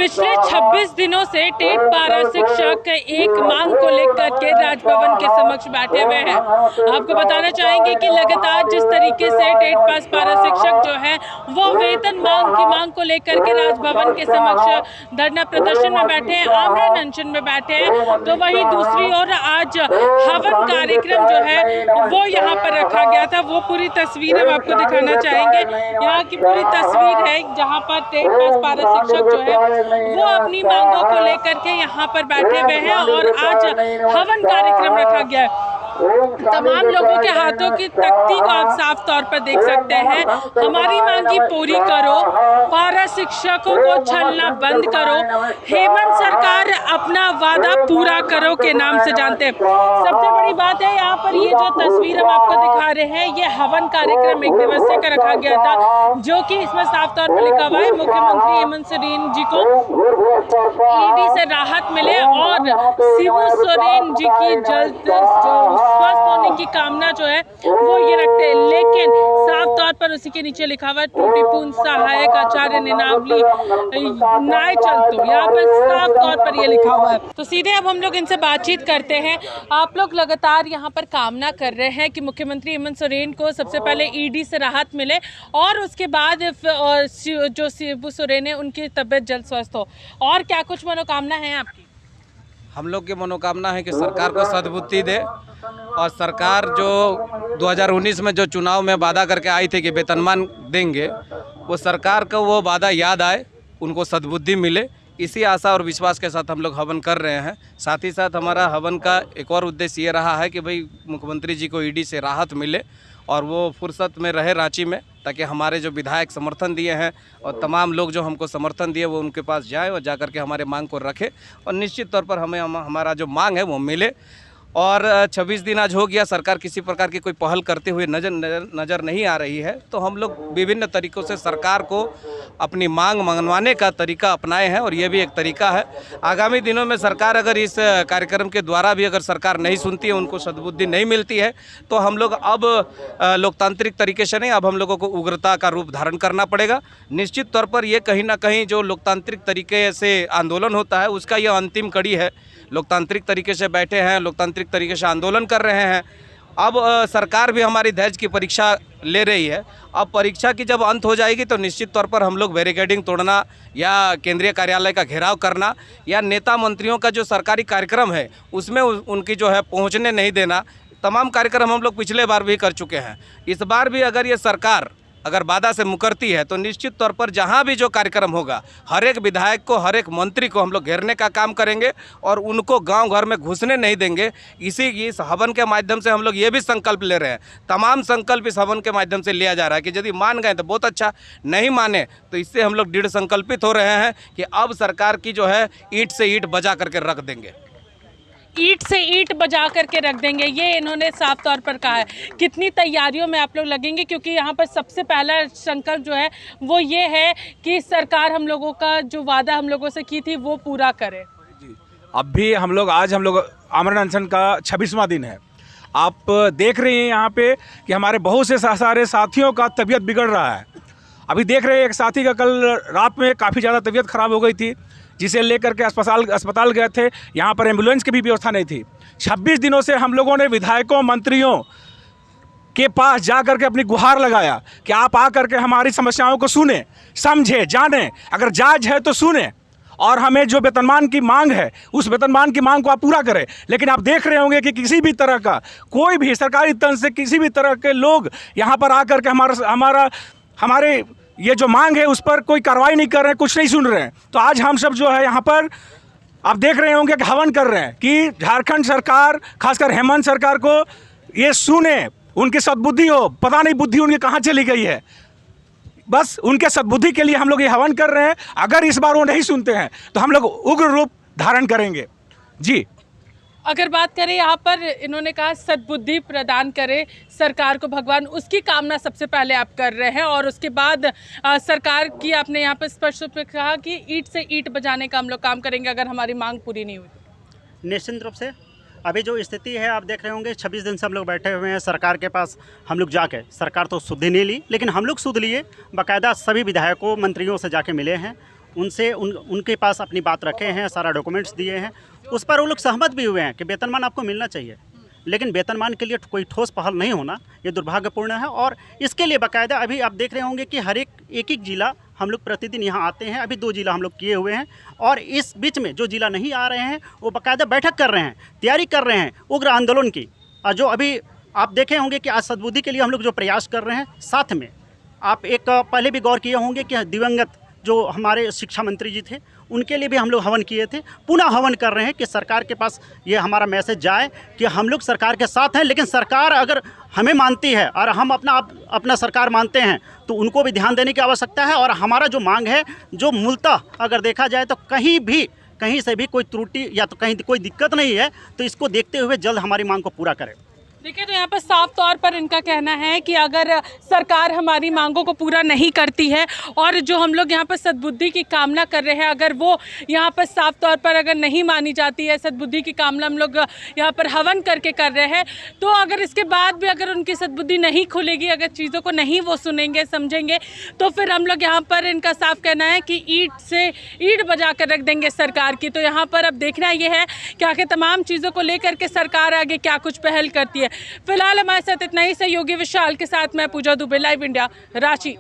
पिछले 26 दिनों से टेट पारा शिक्षक एक मांग को लेकर के राजभवन के समक्ष बैठे हुए हैं। आपको बताना चाहेंगे कि लगातार जिस तरीके से टेट पास पारा शिक्षक जो है वो वेतन मांग को लेकर के राजभवन के समक्ष धरना प्रदर्शन में बैठे हैं, आमरण अनशन में बैठे हैं, तो वहीं दूसरी ओर आज हवन कार्यक्रम जो है वो यहाँ पर रखा गया था। वो पूरी तस्वीर हम आपको दिखाना चाहेंगे। यहाँ की पूरी तस्वीर है जहाँ पर टेट पास पारा शिक्षक जो है वो अपनी मांगों को लेकर के यहाँ पर बैठे हुए हैं और आज हवन कार्यक्रम रखा गया है। तमाम लोगों के हाथों की तख्ती को आप साफ तौर पर देख सकते हैं। हमारी मांगी पूरी करो, पारा शिक्षकों को छलना बंद करो, हेमंत सरकार अपना वादा पूरा करो के नाम से जानते हैं। सबसे बड़ी बात है यहाँ पर ये जो तस्वीर हम आपको दिखा रहे हैं, ये हवन कार्यक्रम 1 दिवसीय का रखा गया था, जो कि इसमें साफ तौर पर लिखा हुआ है मुख्यमंत्री हेमंत सोरेन जी को ईडी से राहत मिले और शिबू सोरेन जी की जल्द स्वस्थ होने की कामना जो है वो ये रखते हैं। लेकिन साफ तौर पर उसी के नीचे लिखा हुआ है त्रुटिपूर्ण सहायक आचार्य निनावली नाय चलतु, यहाँ पर साफ तौर पर ये लिखा हुआ है। तो सीधे अब हम लोग इनसे बातचीत करते हैं। आप लोग लगातार यहाँ पर कामना कर रहे हैं कि मुख्यमंत्री हेमंत सोरेन को सबसे पहले ईडी से राहत मिले और उसके बाद जो शिबू सोरेन है उनकी तबीयत जल्द स्वस्थ हो, और क्या कुछ मनोकामना है आपकी? हम लोग की मनोकामना है कि सरकार को सद्बुद्धि दे और सरकार जो 2019 में जो चुनाव में वादा करके आई थी कि वेतनमान देंगे, वो सरकार को वो वादा याद आए, उनको सद्बुद्धि मिले, इसी आशा और विश्वास के साथ हम लोग हवन कर रहे हैं। साथ ही साथ हमारा हवन का एक और उद्देश्य ये रहा है कि भाई मुख्यमंत्री जी को ईडी से राहत मिले और वो फुर्सत में रहे रांची में, ताकि हमारे जो विधायक समर्थन दिए हैं और तमाम लोग जो हमको समर्थन दिए वो उनके पास जाए और जाकर के हमारे मांग को रखें और निश्चित तौर पर हमें हमारा जो मांग है वो मिले। और 26 दिन आज हो गया, सरकार किसी प्रकार की कोई पहल करते हुए नज़र नहीं आ रही है, तो हम लोग विभिन्न तरीक़ों से सरकार को अपनी मांग मनवाने का तरीका अपनाए हैं और ये भी एक तरीका है। आगामी दिनों में सरकार अगर इस कार्यक्रम के द्वारा भी अगर सरकार नहीं सुनती है, उनको सद्बुद्धि नहीं मिलती है, तो हम लोग अब लोकतांत्रिक तरीके से नहीं, अब हम लोगों को उग्रता का रूप धारण करना पड़ेगा। निश्चित तौर पर ये कहीं ना कहीं जो लोकतांत्रिक तरीके से आंदोलन होता है उसका ये अंतिम कड़ी है। लोकतांत्रिक तरीके से बैठे हैं, लोकतांत्रिक तरीके से आंदोलन कर रहे हैं। अब सरकार भी हमारी धैर्य की परीक्षा ले रही है। अब परीक्षा की जब अंत हो जाएगी तो निश्चित तौर पर हम लोग बैरिकेडिंग तोड़ना या केंद्रीय कार्यालय का घेराव करना या नेता मंत्रियों का जो सरकारी कार्यक्रम है उसमें उनकी जो है पहुंचने नहीं देना, तमाम कार्यक्रम हम लोग पिछले बार भी कर चुके हैं। इस बार भी अगर ये सरकार अगर वादा से मुकरती है तो निश्चित तौर पर जहां भी जो कार्यक्रम होगा, हर एक विधायक को, हर एक मंत्री को हम लोग घेरने का काम करेंगे और उनको गांव घर में घुसने नहीं देंगे। इस हवन के माध्यम से हम लोग ये भी संकल्प ले रहे हैं, तमाम संकल्प इस हवन के माध्यम से लिया जा रहा है कि यदि मान गए तो बहुत अच्छा, नहीं माने तो इससे हम लोग दृढ़ संकल्पित हो रहे हैं कि अब सरकार की जो है ईंट से ईंट बजा करके रख देंगे। ईंट से ईंट बजा करके रख देंगे, ये इन्होंने साफ तौर पर कहा है। कितनी तैयारियों में आप लोग लगेंगे, क्योंकि यहाँ पर सबसे पहला संकल्प जो है वो ये है कि सरकार हम लोगों का जो वादा हम लोगों से की थी वो पूरा करे। जी, अब भी हम लोग आमरण अनशन का 26वां दिन है। आप देख रहे हैं यहाँ पे कि हमारे बहुत से सारे साथियों का तबीयत बिगड़ रहा है। अभी देख रहे हैं एक साथी का कल रात में काफ़ी ज़्यादा तबीयत ख़राब हो गई थी, जिसे लेकर के अस्पताल गए थे। यहाँ पर एम्बुलेंस की भी व्यवस्था नहीं थी। 26 दिनों से हम लोगों ने विधायकों, मंत्रियों के पास जा कर के अपनी गुहार लगाया कि आप आ कर के हमारी समस्याओं को सुने, समझे, जाने, अगर जायज़ है तो सुने और हमें जो वेतनमान की मांग है उस वेतनमान की मांग को आप पूरा करें। लेकिन आप देख रहे होंगे कि किसी भी तरह का कोई भी सरकारी तंत्र से किसी भी तरह के लोग यहाँ पर आकर के हमारे ये जो मांग है उस पर कोई कार्रवाई नहीं कर रहे हैं, कुछ नहीं सुन रहे हैं। तो आज हम सब जो है यहाँ पर आप देख रहे होंगे कि हवन कर रहे हैं कि झारखंड सरकार, खासकर हेमंत सरकार को ये सुने, उनकी सद्बुद्धि हो। पता नहीं बुद्धि उनकी कहाँ चली गई है, बस उनके सद्बुद्धि के लिए हम लोग ये हवन कर रहे हैं। अगर इस बार वो नहीं सुनते हैं तो हम लोग उग्र रूप धारण करेंगे। जी, अगर बात करें यहाँ पर इन्होंने कहा सद्बुद्धि प्रदान करे सरकार को भगवान, उसकी कामना सबसे पहले आप कर रहे हैं और उसके बाद सरकार की आपने यहाँ पर स्पष्ट रूप से कहा कि ईंट से ईंट बजाने का हम लोग काम करेंगे अगर हमारी मांग पूरी नहीं हुई। निश्चित रूप से अभी जो स्थिति है आप देख रहे होंगे, 26 दिन से हम लोग बैठे हुए हैं सरकार के पास। हम लोग जाके, सरकार तो सुध नहीं ली लेकिन हम लोग सुध लिए, बाकायदा सभी विधायकों, मंत्रियों से जाके मिले हैं उनसे उनके पास अपनी बात रखे हैं, सारा डॉक्यूमेंट्स दिए हैं, उस पर वो लोग सहमत भी हुए हैं कि वेतनमान आपको मिलना चाहिए। लेकिन वेतनमान के लिए कोई ठोस पहल नहीं होना ये दुर्भाग्यपूर्ण है। और इसके लिए बाकायदा अभी आप देख रहे होंगे कि हर एक जिला हम लोग प्रतिदिन यहाँ आते हैं। अभी 2 जिला हम लोग किए हुए हैं और इस बीच में जो जिला नहीं आ रहे हैं वो बाकायदा बैठक कर रहे हैं, तैयारी कर रहे हैं उग्र आंदोलन की। और जो अभी आप देखे होंगे कि आज सद्बुद्धि के लिए हम लोग जो प्रयास कर रहे हैं, साथ में आप एक पहले भी गौर किए होंगे कि दिवंगत जो हमारे शिक्षा मंत्री जी थे उनके लिए भी हम लोग हवन किए थे। पुनः हवन कर रहे हैं कि सरकार के पास ये हमारा मैसेज जाए कि हम लोग सरकार के साथ हैं, लेकिन सरकार अगर हमें मानती है और हम अपना सरकार मानते हैं तो उनको भी ध्यान देने की आवश्यकता है। और हमारा जो मांग है, जो मूलतः अगर देखा जाए तो कहीं से भी कोई त्रुटि या तो कहीं कोई दिक्कत नहीं है, तो इसको देखते हुए जल्द हमारी मांग को पूरा करें। देखिए, तो यहाँ पर साफ तौर पर इनका कहना है कि अगर सरकार हमारी मांगों को पूरा नहीं करती है और जो हम लोग यहाँ पर सद्बुद्धि की कामना कर रहे हैं, अगर वो यहाँ पर साफ तौर पर अगर नहीं मानी जाती है, सद्बुद्धि की कामना हम लोग यहाँ पर हवन करके कर रहे हैं, तो अगर इसके बाद भी अगर उनकी सद्बुद्धि नहीं खुलेगी, अगर चीज़ों को नहीं वो सुनेंगे समझेंगे, तो फिर हम लोग यहाँ पर इनका साफ कहना है कि ईंट से ईंट बजा कर रख देंगे सरकार की। तो यहाँ पर अब देखना ये है कि आखिर तमाम चीज़ों को लेकर के सरकार आगे क्या कुछ पहल करती है। फिलहाल हमारे साथ इतना ही। सहयोगी विशाल के साथ मैं पूजा दुबे, लाइव इंडिया, रांची।